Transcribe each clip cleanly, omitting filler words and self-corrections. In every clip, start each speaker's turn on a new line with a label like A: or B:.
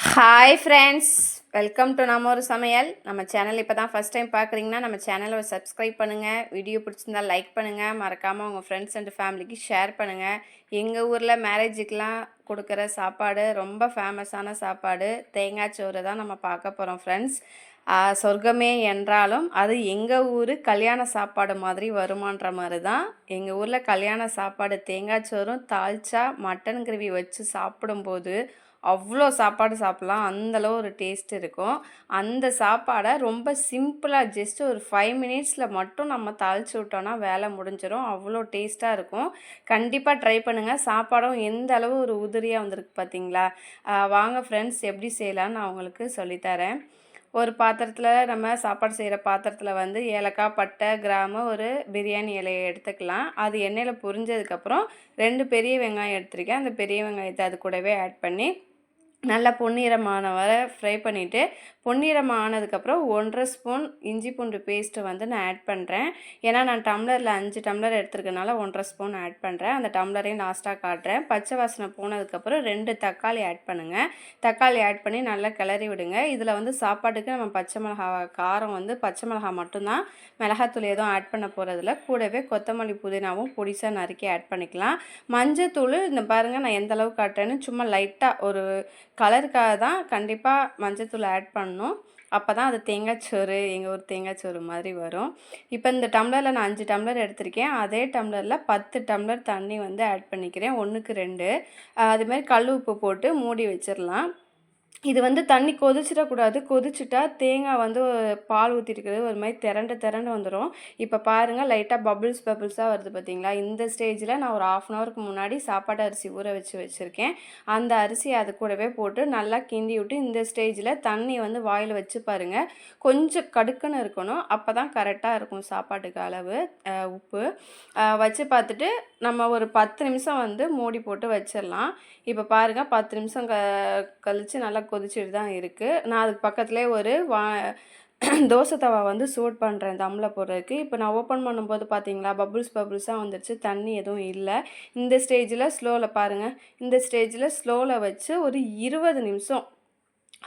A: Hi friends, welcome to நம்ம ஒரு சமையல். நம்ம சேனல் இப்போ தான் ஃபஸ்ட் டைம் பார்க்குறீங்கன்னா நம்ம சேனலை சப்ஸ்கிரைப் பண்ணுங்கள். வீடியோ பிடிச்சிருந்தா லைக் பண்ணுங்கள். மறக்காமல் உங்கள் ஃப்ரெண்ட்ஸ் அண்ட் ஃபேமிலிக்கு ஷேர் பண்ணுங்கள். எங்கள் ஊரில் மேரேஜுக்கெலாம் கொடுக்குற சாப்பாடு ரொம்ப ஃபேமஸான சாப்பாடு தேங்காய் சோறு தான் நம்ம பார்க்க போகிறோம் ஃப்ரெண்ட்ஸ். சொர்க்கமே என்றாலும் அது எங்கள் ஊர் கல்யாண சாப்பாடு மாதிரி வருமான்ற மாதிரி தான். எங்கள் ஊரில் கல்யாண சாப்பாடு தேங்காய் சோறும் தால்ச்சா மட்டன் கிரேவி வச்சு சாப்பிடும்போது அவ்வளோ சாப்பாடு சாப்பிட்லாம். அந்தளவு ஒரு டேஸ்ட் இருக்கும். அந்த சாப்பாடை ரொம்ப சிம்பிளாக ஜஸ்ட் ஒரு 5 மினிட்ஸில் மட்டும் நம்ம தாளித்து விட்டோன்னா வேலை முடிஞ்சிடும். அவ்வளோ டேஸ்ட்டாக இருக்கும். கண்டிப்பாக ட்ரை பண்ணுங்கள். சாப்பாடும் எந்த அளவு ஒரு உதிரியாக வந்திருக்கு பார்த்தீங்களா? வாங்க ஃப்ரெண்ட்ஸ், எப்படி செய்யலான்னு நான் உங்களுக்கு சொல்லித்தரேன். ஒரு பாத்திரத்தில், நம்ம சாப்பாடு செய்கிற பாத்திரத்தில் வந்து ஏலக்காய், பட்டை, கிராம்பு, ஒரு பிரியாணி இலையை எடுத்துக்கலாம். அது எண்ணெயில் பொரிஞ்சதுக்கப்புறம் 2 பெரிய வெங்காயம் எடுத்திருக்கேன். அந்த பெரிய வெங்காயத்தை அது கூடவே ஆட் பண்ணி நல்லா பொன்னிறமான வரை ஃப்ரை பண்ணிவிட்டு, பொன்னிறம் ஆனதுக்கப்புறம் 1½ ஸ்பூன் இஞ்சி பூண்டு பேஸ்ட்டு வந்து நான் ஆட் பண்ணுறேன். ஏன்னா நான் டம்ளரில் 5 டம்ளர் எடுத்துருக்கனால 1½ ஸ்பூன் ஆட் பண்ணுறேன். அந்த டம்ளரையும் லாஸ்ட்டாக காட்டுறேன். பச்சை வாசனை போனதுக்கப்புறம் 2 தக்காளி ஆட் பண்ணுங்கள். தக்காளி ஆட் பண்ணி நல்லா கிளறி விடுங்க. இதில் வந்து சாப்பாட்டுக்கு நம்ம பச்சை மிளகா காரம் வந்து பச்சை மிளகா மட்டும்தான், மிளகாத்தூள் எதுவும் ஆட் பண்ண போகிறதில்ல. கூடவே கொத்தமல்லி புதினாவும் பொடிசாக நறுக்கி ஆட் பண்ணிக்கலாம். மஞ்சத்தூள் இந்த பாருங்கள், நான் எந்த அளவுக்கு காட்டுறேன்னு சும்மா லைட்டாக ஒரு கலருக்காக தான் கண்டிப்பாக மஞ்சத்தூள் ஆட் பண்ணணும். அப்போ தான் அது தேங்காய்ச்சோறு, எங்கள் ஊர் தேங்காய்ச்சோறு மாதிரி வரும். இப்போ இந்த டம்ளரில் நான் 5 டம்ளர் எடுத்திருக்கேன். அதே டம்ளரில் 10 டம்ளர் தண்ணி வந்து ஆட் பண்ணிக்கிறேன். 1க்கு 2. அதுமாதிரி கல் உப்பு போட்டு மூடி வச்சிடலாம். இது வந்து தண்ணி கொதிச்சிடக்கூடாது. கொதிச்சுட்டா தேங்காய் வந்து பால் ஊற்றிருக்கிறது ஒரு மாதிரி திரண்டு வந்துடும். இப்போ பாருங்கள், லைட்டாக பபிள்ஸாக வருது பார்த்தீங்களா? இந்த ஸ்டேஜில் நான் ஒரு 1/2 ஹவருக்கு முன்னாடி சாப்பாடு அரிசி ஊற வச்சுருக்கேன். அந்த அரிசி அது கூடவே போட்டு நல்லா கிண்டி விட்டு, இந்த ஸ்டேஜில் தண்ணி வந்து வாயில் வச்சு பாருங்கள். கொஞ்சம் கடுக்குன்னு இருக்கணும். அப்போ தான் கரெக்டாக இருக்கும் சாப்பாட்டுக்கு அளவு உப்பு. வச்சு பார்த்துட்டு நம்ம ஒரு 10 நிமிஷம் வந்து மூடி போட்டு வச்சிடலாம். இப்போ பாருங்கள், 10 நிமிஷம் கழித்து நல்லா கொதிச்சுட்டு தான் இருக்குது. நான் அதுக்கு பக்கத்துலேயே ஒரு தோசை தவா வந்து சூட் பண்ணுறேன் தம்மில் போடுறதுக்கு. இப்போ நான் ஓப்பன் பண்ணும்போது பார்த்தீங்களா, பபுள்ஸாக வந்துடுச்சு. தண்ணி எதுவும் இல்லை. இந்த ஸ்டேஜில் ஸ்லோவில் பாருங்கள், இந்த ஸ்டேஜில் ஸ்லோவில் வச்சு ஒரு 20 நிமிஷம்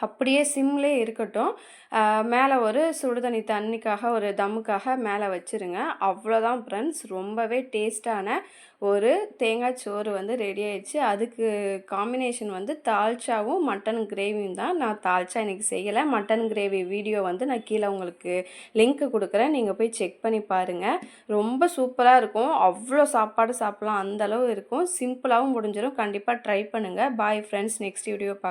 A: அப்படியே சிம்லே இருக்கட்டும். மேலே ஒரு சுடுதண்ணி தண்ணிக்காக, ஒரு தம்முக்காக மேலே வச்சுருங்க. அவ்வளோதான் ஃப்ரெண்ட்ஸ், ரொம்பவே டேஸ்ட்டான ஒரு தேங்காய் சோறு வந்து ரெடி ஆயிடுச்சு. அதுக்கு காம்பினேஷன் வந்து தால்ச்சாவும் மட்டன் கிரேவியும் தான். நான் தால்ச்சா இன்றைக்கி செய்யலை. மட்டன் கிரேவி வீடியோ வந்து நான் கீழே உங்களுக்கு லிங்க்கு கொடுக்குறேன். நீங்கள் போய் செக் பண்ணி பாருங்கள். ரொம்ப சூப்பராக இருக்கும். அவ்வளோ சாப்பாடு சாப்பிட்லாம், அந்தளவு இருக்கும். சிம்பிளாகவும் முடிஞ்சிடும். கண்டிப்பாக ட்ரை பண்ணுங்கள். பாய் ஃப்ரெண்ட்ஸ், நெக்ஸ்ட் வீடியோ பார்க்க